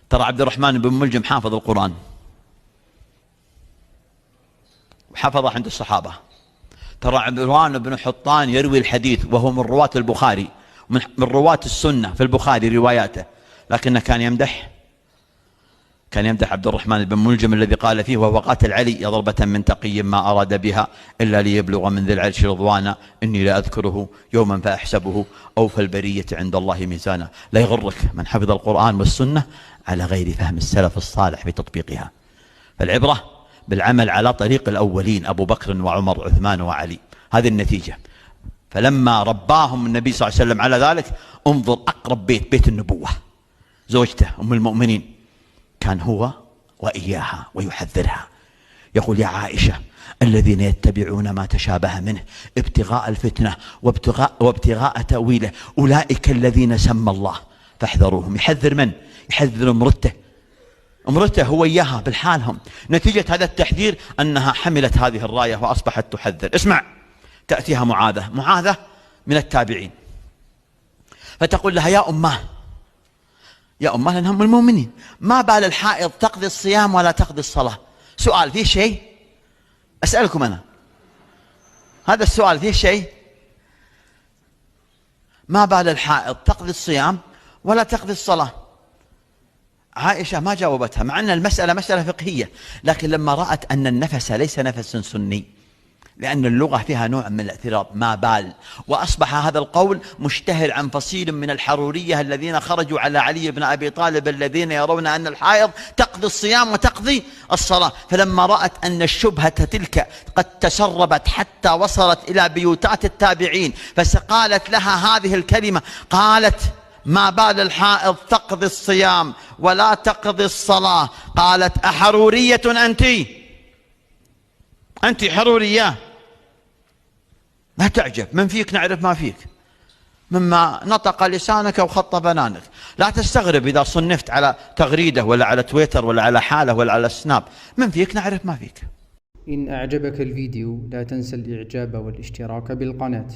ترى عبد الرحمن بن ملجم حافظ القرآن وحفظه عند الصحابة. ترى عمران بن حطان يروي الحديث وهو من رواة البخاري، من رواة السنة في البخاري رواياته، لكنه كان يمدح عبد الرحمن بن ملجم الذي قال فيه: وهو قاتل علي ضربة من تقي ما أراد بها إلا ليبلغ من ذي العرش رضوانا إني لا أذكره يوما فأحسبه أوفى البرية عند الله ميزانا. لا يغرك من حفظ القرآن والسنة على غير فهم السلف الصالح في تطبيقها، فالعبرة بالعمل على طريق الأولين أبو بكر وعمر وعثمان وعلي. هذه النتيجة. فلما رباهم النبي صلى الله عليه وسلم على ذلك، انظر أقرب بيت النبوة زوجته أم المؤمنين كان هو وإياها ويحذرها، يقول: يا عائشة الذين يتبعون ما تشابه منه ابتغاء الفتنة وابتغاء تأويله أولئك الذين سمى الله فاحذروهم. يحذر من؟ يحذر امرته هو إياها بالحالهم. نتيجة هذا التحذير أنها حملت هذه الراية وأصبحت تحذر. اسمع، تأتيها معاذة من التابعين فتقول لها: يا أمه لأنها أم المؤمنين، ما بال الحائض تقضي الصيام ولا تقضي الصلاة؟ سؤال فيه شيء؟ أسألكم أنا، هذا السؤال فيه شيء؟ ما بال الحائض تقضي الصيام ولا تقضي الصلاة؟ عائشة ما جاوبتها، مع أن المسألة مسألة فقهية، لكن لما رأت أن النفس ليس نفس سني، لأن اللغة فيها نوع من الاعتراض، ما بال، وأصبح هذا القول مشتهر عن فصيل من الحرورية الذين خرجوا على علي بن أبي طالب الذين يرون أن الحائض تقضي الصيام وتقضي الصلاة. فلما رأت أن الشبهة تلك قد تسربت حتى وصلت إلى بيوتات التابعين، فقالت لها هذه الكلمة، قالت: ما بال الحائض تقضي الصيام ولا تقضي الصلاة؟ قالت: أحرورية أنت حرورية؟ لا تعجب، من فيك نعرف ما فيك، مما نطق لسانك وخط بنانك. لا تستغرب إذا صنفت على تغريدة ولا على تويتر ولا على حالة ولا على سناب، من فيك نعرف ما فيك. إن أعجبك الفيديو لا تنسى الإعجاب والاشتراك بالقناة.